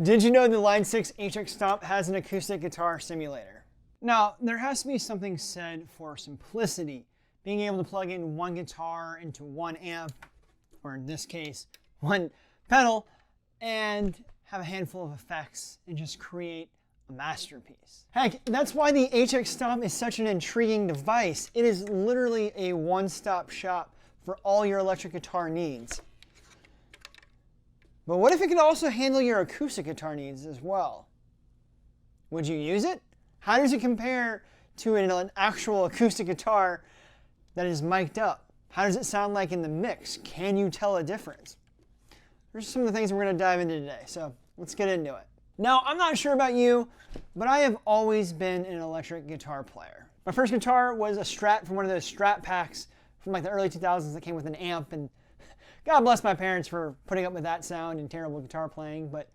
Did you know the Line 6 HX Stomp has an acoustic guitar simulator? Now, there has to be something said for simplicity. Being able to plug in one guitar into one amp, or in this case, one pedal, and have a handful of effects and just create a masterpiece. Heck, that's why the HX Stomp is such an intriguing device. It is literally a one-stop shop for all your electric guitar needs. But what if it could also handle your acoustic guitar needs as well? Would you use it? How does it compare to an actual acoustic guitar that is mic'd up? How does it sound like in the mix? Can you tell a difference? There's some of the things we're going to dive into today, so let's get into it. Now, I'm not sure about you, but I have always been an electric guitar player. My first guitar was a Strat from one of those Strat packs from like the early 2000s that came with an amp, and God bless my parents for putting up with that sound and terrible guitar playing, but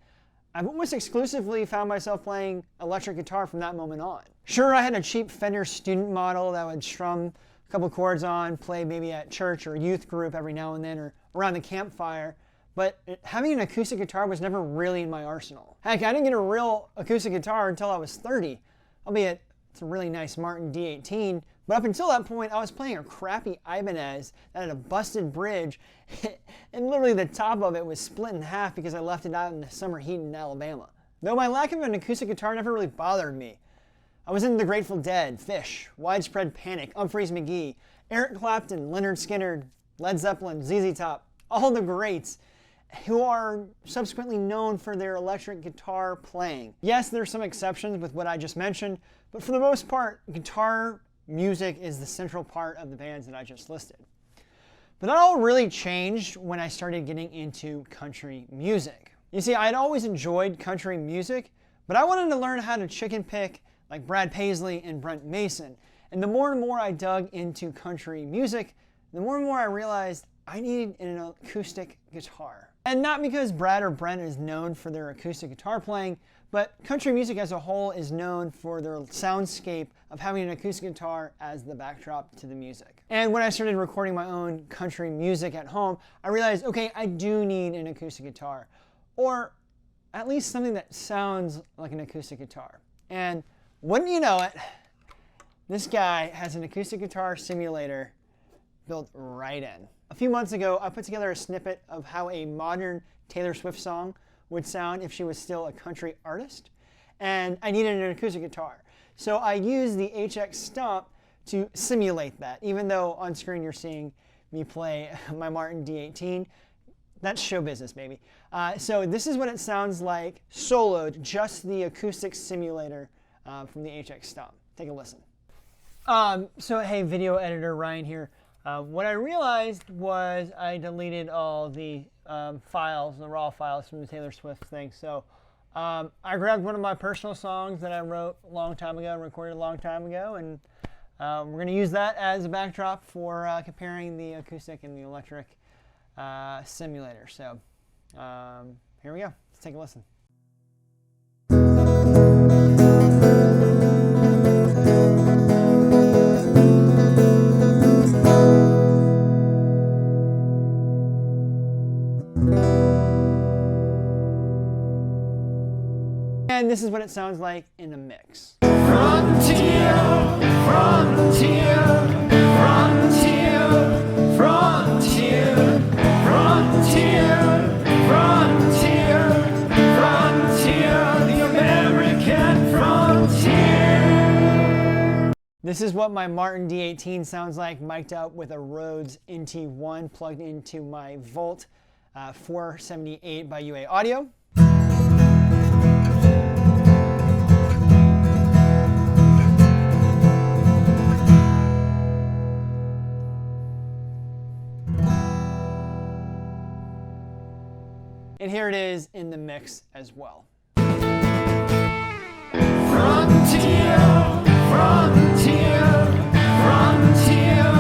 I've almost exclusively found myself playing electric guitar from that moment on. Sure, I had a cheap Fender student model that would strum a couple chords on, play maybe at church or youth group every now and then or around the campfire, but having an acoustic guitar was never really in my arsenal. Heck, I didn't get a real acoustic guitar until I was 30, albeit it's a really nice Martin D18, but up until that point, I was playing a crappy Ibanez that had a busted bridge, and literally the top of it was split in half because I left it out in the summer heat in Alabama. Though my lack of an acoustic guitar never really bothered me. I was into the Grateful Dead, Fish, Widespread Panic, Humphreys McGee, Eric Clapton, Lynyrd Skynyrd, Led Zeppelin, ZZ Top, all the greats who are subsequently known for their electric guitar playing. Yes, there's some exceptions with what I just mentioned, but for the most part, guitar music is the central part of the bands that I just listed. But that all really changed when I started getting into country music. You see, I had always enjoyed country music, but I wanted to learn how to chicken pick like Brad Paisley and Brent Mason. And the more and more I dug into country music, the more and more I realized I needed an acoustic guitar. And not because Brad or Brent is known for their acoustic guitar playing, but country music as a whole is known for their soundscape of having an acoustic guitar as the backdrop to the music. And when I started recording my own country music at home, I realized, okay, I do need an acoustic guitar, or at least something that sounds like an acoustic guitar. And wouldn't you know it, this guy has an acoustic guitar simulator built right in. A few months ago, I put together a snippet of how a modern Taylor Swift song would sound if she was still a country artist, and I needed an acoustic guitar. So I used the HX Stomp to simulate that, even though on screen you're seeing me play my Martin D18. That's show business, baby. So this is what it sounds like soloed, just the acoustic simulator from the HX Stomp. Take a listen. So hey, video editor Ryan here. What I realized was I deleted all the files, the raw files from the Taylor Swift thing. So I grabbed one of my personal songs that I wrote a long time ago, recorded a long time ago, and we're going to use that as a backdrop for comparing the acoustic and the electric simulator. So here we go. Let's take a listen. And this is what it sounds like in a mix. Frontier, frontier, frontier, frontier, frontier, frontier, frontier, the American frontier. This is what my Martin D18 sounds like mic'd up with a Rhodes NT1 plugged into my Volt 478 by UA Audio. And here it is in the mix as well. Frontier, frontier, frontier,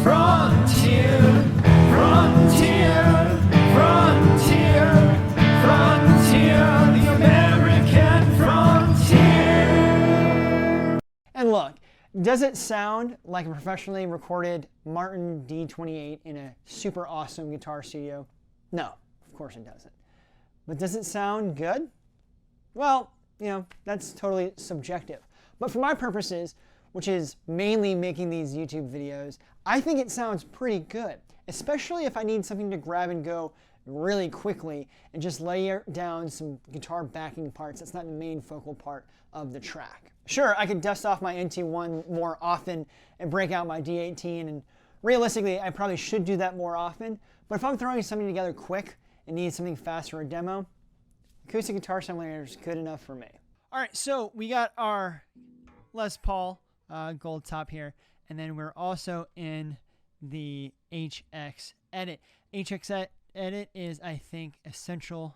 frontier, frontier, frontier, frontier, the American frontier. And look, does it sound like a professionally recorded Martin D28 in a super awesome guitar studio? No. Of course it doesn't. But does it sound good? Well, that's totally subjective. But for my purposes, which is mainly making these YouTube videos, I think it sounds pretty good, especially if I need something to grab and go really quickly and just layer down some guitar backing parts that's not the main focal part of the track. Sure, I could dust off my NT1 more often and break out my D18, and realistically, I probably should do that more often, but if I'm throwing something together quick and need something fast for a demo, acoustic guitar simulator is good enough for me. All right, so we got our Les Paul gold top here, and then we're also in the HX Edit. HX Edit is, I think, essential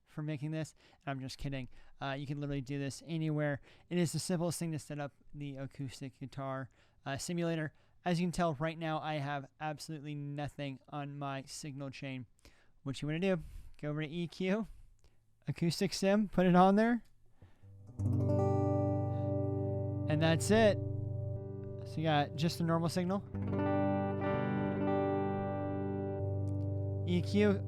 for making this, and I'm just kidding. You can literally do this anywhere. It is the simplest thing to set up the acoustic guitar simulator. As you can tell right now, I have absolutely nothing on my signal chain. What you want to do, go over to EQ, Acoustic Sim, put it on there, and that's it. So you got just a normal signal, EQ,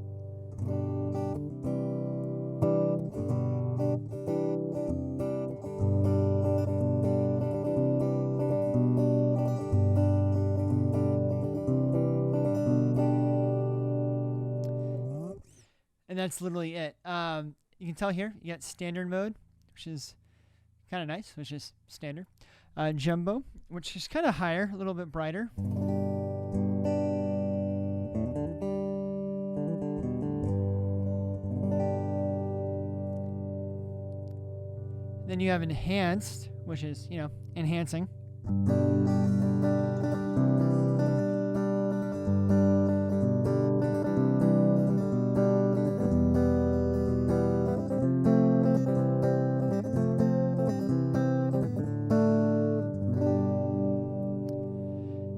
and that's literally it. You can tell here, you got standard mode, which is kind of nice, which is standard. Jumbo, which is kind of higher, a little bit brighter. Then you have enhanced, which is, enhancing.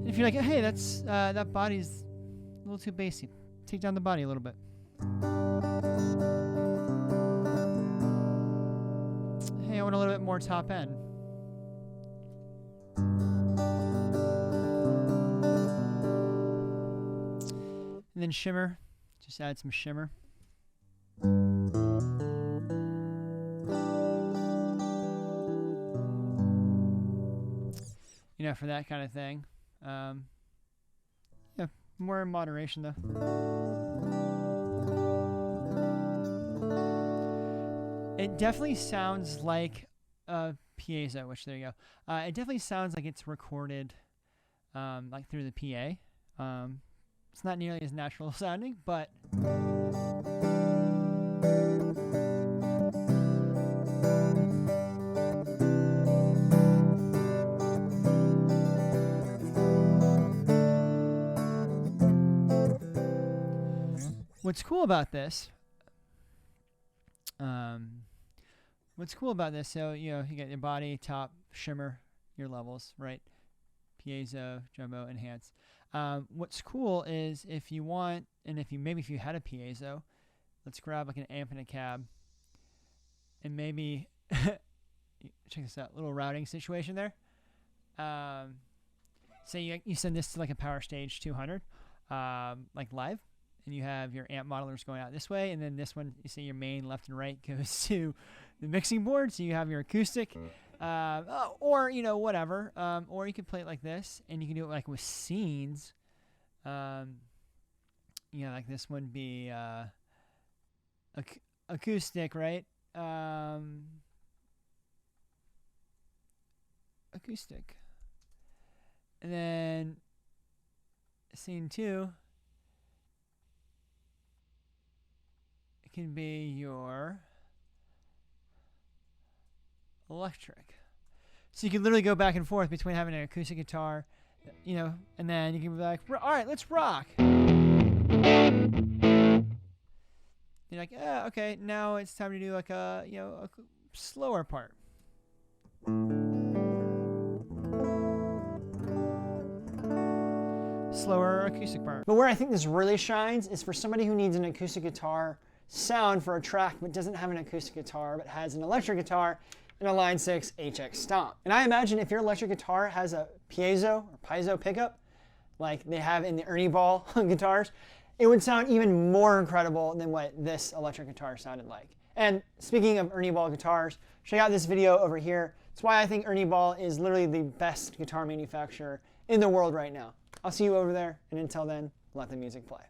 If you're like, hey, that body's a little too bassy, take down the body a little bit. Hey, I want a little bit more top end. And then shimmer, just add some shimmer. For that kind of thing. Yeah, more in moderation though. It definitely sounds like a piezo, which there you go. It definitely sounds like it's recorded like through the PA. It's not nearly as natural sounding, but what's cool about this, so, you get your body, top, shimmer, your levels, right? Piezo, jumbo, enhance. What's cool is if you want, and if you had a piezo, let's grab like an amp and a cab, and maybe, check this out, little routing situation there. Say you send this to like a Power Stage 200, like live, and you have your amp modelers going out this way, and then this one, you see your main left and right goes to the mixing board, so you have your acoustic, or whatever, or you can play it like this, and you can do it like with scenes. Like this would be acoustic, right? Acoustic, and then scene 2. Can be your electric. So you can literally go back and forth between having an acoustic guitar, and then you can be like, all right, let's rock. You're like, okay, now it's time to do like a slower part. Slower acoustic part. But where I think this really shines is for somebody who needs an acoustic guitar sound for a track but doesn't have an acoustic guitar but has an electric guitar and a Line 6 HX Stomp. And I imagine if your electric guitar has a piezo pickup like they have in the Ernie Ball guitars, it would sound even more incredible than what this electric guitar sounded like. And speaking of Ernie Ball guitars, check out this video over here. It's why I think Ernie Ball is literally the best guitar manufacturer in the world right now. I'll see you over there, and until then, let the music play.